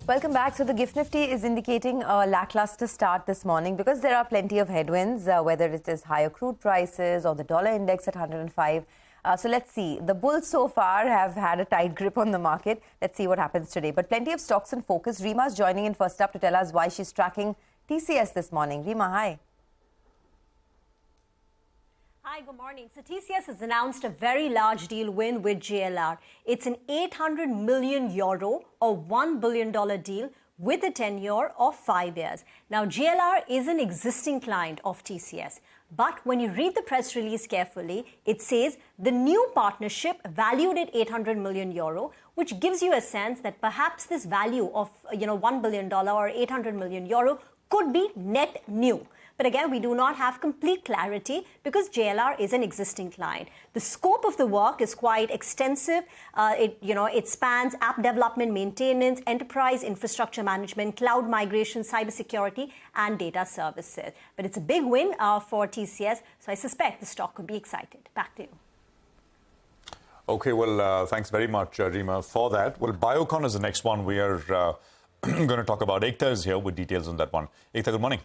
Welcome back. So the Gift Nifty is indicating a lackluster start this morning because there are plenty of headwinds, whether it is higher crude prices or the dollar index at 105. So let's see. The bulls so far have had a tight grip on the market. Let's see what happens today. But plenty of stocks in focus. Reema's joining in first up to tell us why she's tracking TCS this morning. Reema, hi. Hi, good morning. So TCS has announced a very large deal win with JLR. It's an 800 million euro or $1 billion deal with a tenure of 5 years. Now, JLR is an existing client of TCS. But when you read the press release carefully, it says the new partnership valued at 800 million euro, which gives you a sense that perhaps this value of $1 billion or 800 million euro could be net new. But again, we do not have complete clarity because JLR is an existing client. The scope of the work is quite extensive. It spans app development, maintenance, enterprise infrastructure management, cloud migration, cybersecurity, and data services. But it's a big win for TCS, so I suspect the stock could be excited. Back to you. Okay, well, thanks very much, Reema, for that. Well, Biocon is the next one we are going to talk about. Ekta is here with details on that one. Ekta, good morning.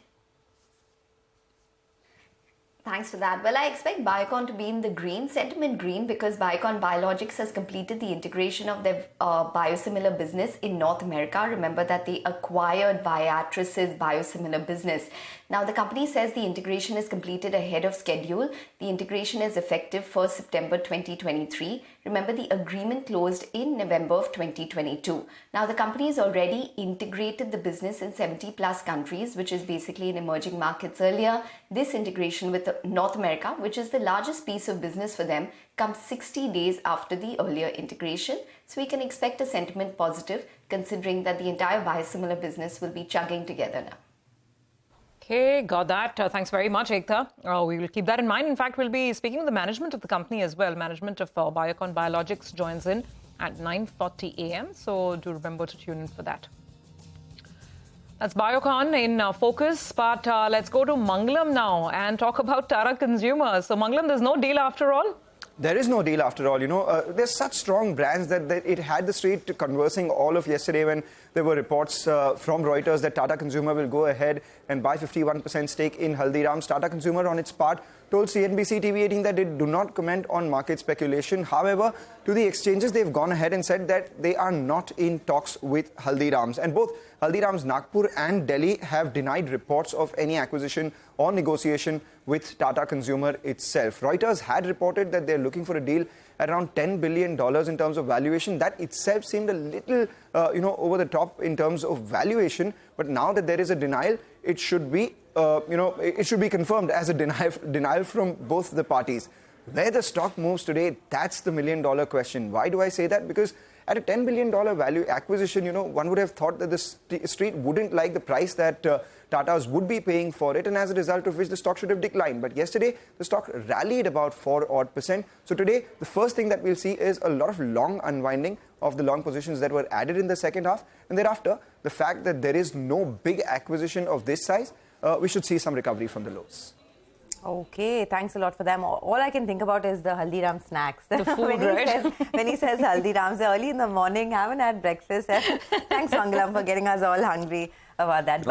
Thanks for that. Well, I expect Biocon to be in the green, sentiment green, because Biocon Biologics has completed the integration of their biosimilar business in North America. Remember that they acquired Viatris's biosimilar business. Now, the company says the integration is completed ahead of schedule. The integration is effective 1st September 2023. Remember, the agreement closed in November of 2022. Now, the company has already integrated the business in 70 plus countries, which is basically in emerging markets earlier. This integration with North America, which is the largest piece of business for them, comes 60 days after the earlier integration. So we can expect a sentiment positive, considering that the entire biosimilar business will be chugging together now. Okay, got that. Thanks very much, Ekta. We will keep that in mind. In fact, we'll be speaking with the management of the company as well. Management of Biocon Biologics joins in at 9:40 a.m. So do remember to tune in for that. That's Biocon in focus. But let's go to Mangalam now and talk about Tata Consumer. So, Mangalam, there's no deal after all? There is no deal after all. There's such strong brands that it had the street conversing all of yesterday when there were reports from Reuters that Tata Consumer will go ahead and buy 51% stake in Haldiram's. Tata Consumer, on its part, told CNBC-TV18 that they do not comment on market speculation. However, to the exchanges, they've gone ahead and said that they are not in talks with Haldiram's. And both Haldiram's Nagpur and Delhi have denied reports of any acquisition or negotiation with Tata Consumer itself. Reuters had reported that they're looking for a deal at around $10 billion in terms of valuation. That itself seemed a little, over the top in terms of valuation. But now that there is a denial, it should be, it should be confirmed as a denial from both the parties. Where the stock moves today, that's the million-dollar question. Why do I say that? Because at a $10 billion value acquisition, one would have thought that the street wouldn't like the price that Tata's would be paying for it, and as a result of which the stock should have declined. But yesterday, the stock rallied about 4% odd. So today, the first thing that we'll see is a lot of long unwinding of the long positions that were added in the second half. And thereafter, the fact that there is no big acquisition of this size, we should see some recovery from the lows. Okay, thanks a lot for them. All I can think about is the Haldiram snacks. The food, when he says Haldiram's early in the morning, haven't had breakfast. Thanks, Mangalam, for getting us all hungry about that.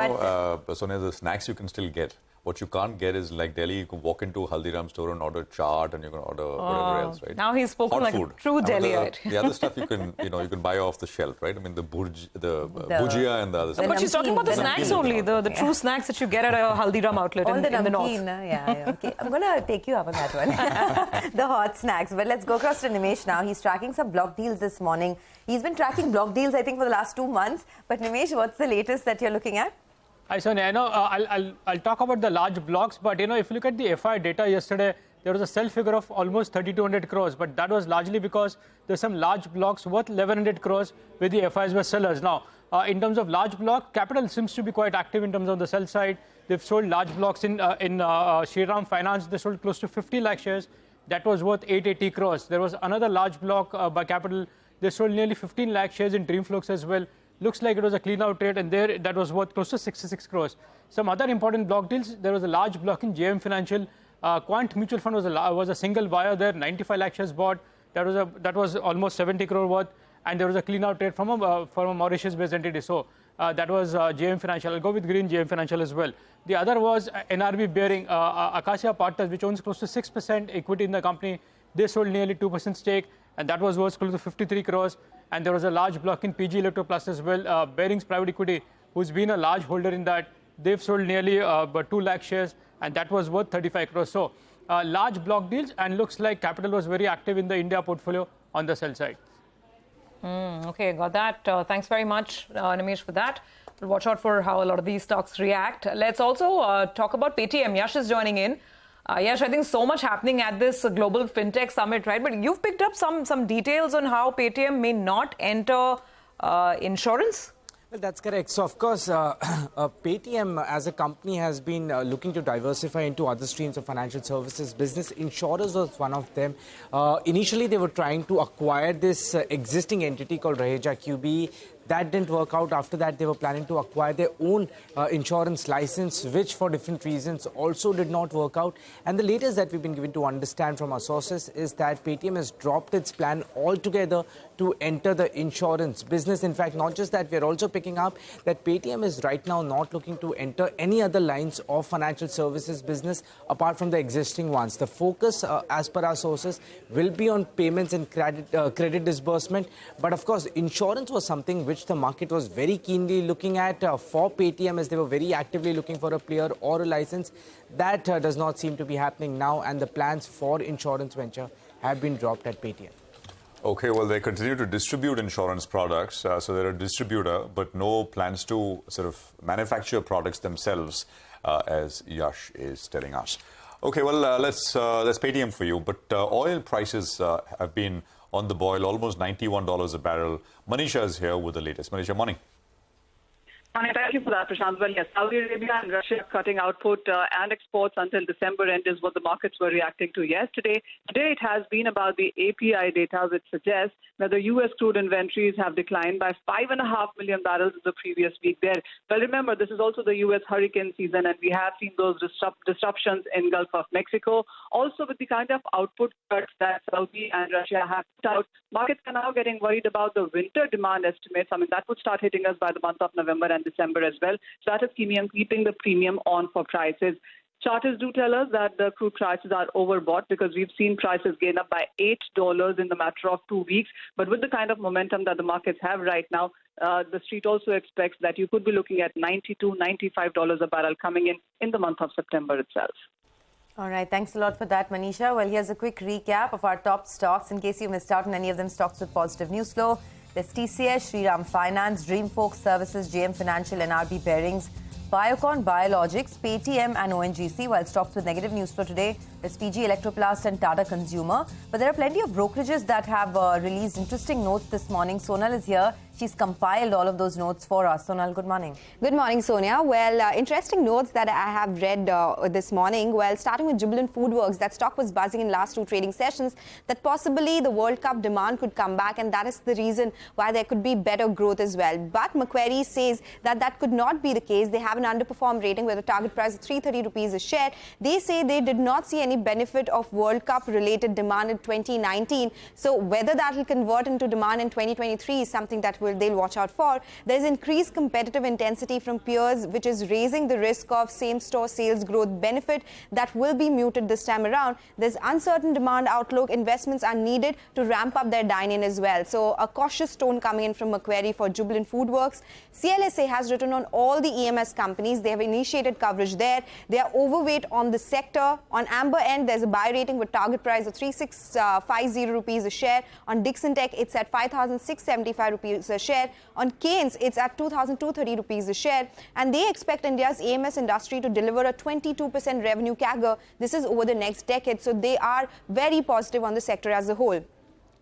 Sonia, the snacks you can still get. What you can't get is like Delhi, you can walk into a Haldiram store and order chaat and you can order whatever else, right? Now he's spoken hot like food. A true Delhiite. The other stuff you can, you can buy off the shelf, right? I mean, the bhujia and the other stuff. But she's talking about the snacks only, the true snacks that you get at a Haldiram outlet in the north. Yeah, okay. I'm going to take you up on that one. The hot snacks. But let's go across to Nimesh now. He's tracking some block deals this morning. He's been tracking block deals, I think, for the last 2 months. But Nimesh, what's the latest that you're looking at? Hi, Sonia. I know I'll talk about the large blocks, but if you look at the FI data yesterday, there was a sell figure of almost 3,200 crores, but that was largely because there's some large blocks worth 1,100 crores where the FIs were sellers. Now, in terms of large block, capital seems to be quite active in terms of the sell side. They've sold large blocks in Shriram Finance. They sold close to 50 lakh shares. That was worth 880 crores. There was another large block by capital. They sold nearly 15 lakh shares in Dreamflux as well. Looks like it was a clean-out trade, and there that was worth close to 66 crores. Some other important block deals. There was a large block in JM Financial. Quant Mutual Fund was a single buyer there. 95 lakh shares bought. That was almost 70 crore worth. And there was a clean-out trade from a Mauritius-based entity. So That was JM Financial. I'll go with green, JM Financial as well. The other was NRB Bearing, Acacia Partners, which owns close to 6% equity in the company. They sold nearly 2% stake, and that was worth close to 53 crores. And there was a large block in PG Electroplast as well. Bearings Private Equity, who's been a large holder in that, they've sold nearly 2 lakh shares, and that was worth 35 crores. So large block deals, and looks like capital was very active in the India portfolio on the sell side. Okay, got that. Thanks very much, Nimesh, for that. We'll watch out for how a lot of these stocks react. Let's also talk about Paytm. Yash is joining in. Yash, I think so much happening at this global fintech summit, right? But you've picked up some details on how Paytm may not enter insurance. Well, that's correct. So, of course, Paytm as a company has been looking to diversify into other streams of financial services business. Insurers was one of them. Initially, they were trying to acquire this existing entity called Raheja QBE. That didn't work out. After that, they were planning to acquire their own insurance license, which for different reasons also did not work out. And the latest that we've been given to understand from our sources is that Paytm has dropped its plan altogether to enter the insurance business. In fact, not just that, we're also picking up that Paytm is right now not looking to enter any other lines of financial services business apart from the existing ones. The focus, as per our sources, will be on payments and credit disbursement. But of course, insurance was something which the market was very keenly looking at for Paytm, as they were very actively looking for a player or a license. That does not seem to be happening now, and the plans for insurance venture have been dropped at Paytm. Okay, well, they continue to distribute insurance products, so they're a distributor, but no plans to sort of manufacture products themselves, as Yash is telling us. Okay, well, let's Paytm for you, but oil prices have been on the boil, almost $91 a barrel. Manisha is here with the latest. Manisha, morning. Thank you for that, Prashant. Well, yes, Saudi Arabia and Russia cutting output and exports until December end is what the markets were reacting to yesterday. Today, it has been about the API data, which suggests that the U.S. crude inventories have declined by 5.5 million barrels in the previous week there. Well, remember, this is also the U.S. hurricane season, and we have seen those disruptions in Gulf of Mexico. Also, with the kind of output cuts that Saudi and Russia have put out, markets are now getting worried about the winter demand estimates. I mean, that would start hitting us by the month of November and December as well. So that is keeping the premium on for prices. Charters do tell us that the crude prices are overbought because we've seen prices gain up by $8 in the matter of 2 weeks. But with the kind of momentum that the markets have right now, the street also expects that you could be looking at $92, $95 a barrel coming in the month of September itself. All right, thanks a lot for that, Manisha. Well, here's a quick recap of our top stocks in case you missed out on any of them. Stocks with positive news flow. There's TCS, Shriram Finance, Dreamfolk Services, JM Financial, NRB Bearings, Biocon, Biologics, Paytm and ONGC, while stocks with negative news flow today, there's PG Electroplast and Tata Consumer. But there are plenty of brokerages that have released interesting notes this morning. Sonal is here. She's compiled all of those notes for us. Sonal, good morning. Good morning, Sonia. Well, interesting notes that I have read this morning. Well, starting with Jubilant FoodWorks, that stock was buzzing in last 2 trading sessions, that possibly the World Cup demand could come back, and that is the reason why there could be better growth as well. But Macquarie says that that could not be the case. They have an underperformed rating with a target price of 330 rupees a share. They say they did not see any benefit of World Cup related demand in 2019. So whether that will convert into demand in 2023 is something that they'll watch out for. There's increased competitive intensity from peers, which is raising the risk of same-store sales growth benefit that will be muted this time around. There's uncertain demand outlook. Investments are needed to ramp up their dine-in as well. So a cautious tone coming in from Macquarie for Jubilant FoodWorks. CLSA has written on all the EMS companies. They have initiated coverage there. They are overweight on the sector. On Amber End, there's a buy rating with target price of 3650 rupees a share. On Dixon Tech, it's at 5675 rupees a share. On Keynes, it's at 2,230 rupees a share. And they expect India's EMS industry to deliver a 22% revenue CAGR. This is over the next decade. So they are very positive on the sector as a whole.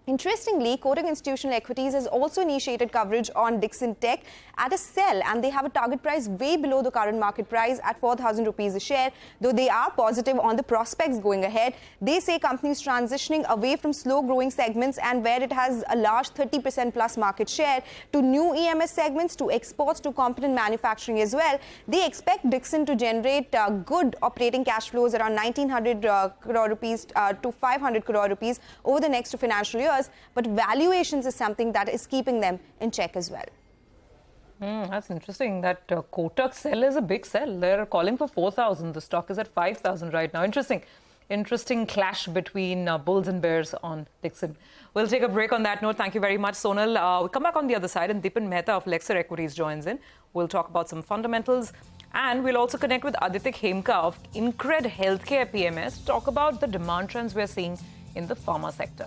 Interestingly, Kotak Institutional Equities has also initiated coverage on Dixon Tech at a sell, and they have a target price way below the current market price at 4,000 rupees a share. Though they are positive on the prospects going ahead, they say companies transitioning away from slow-growing segments and where it has a large 30% plus market share to new EMS segments, to exports, to competent manufacturing as well. They expect Dixon to generate good operating cash flows around 1,900 crore rupees to 500 crore rupees over the next 2 financial years. But valuations is something that is keeping them in check as well. That's interesting. That Kotak sell is a big sell. They're calling for 4,000. The stock is at 5,000 right now. Interesting clash between bulls and bears on Dixon. We'll take a break on that note. Thank you very much, Sonal. We'll come back on the other side, and Dipan Mehta of Lexer Equities joins in. We'll talk about some fundamentals, and we'll also connect with Aditya Khemka of Incred Healthcare PMS to talk about the demand trends we're seeing in the pharma sector.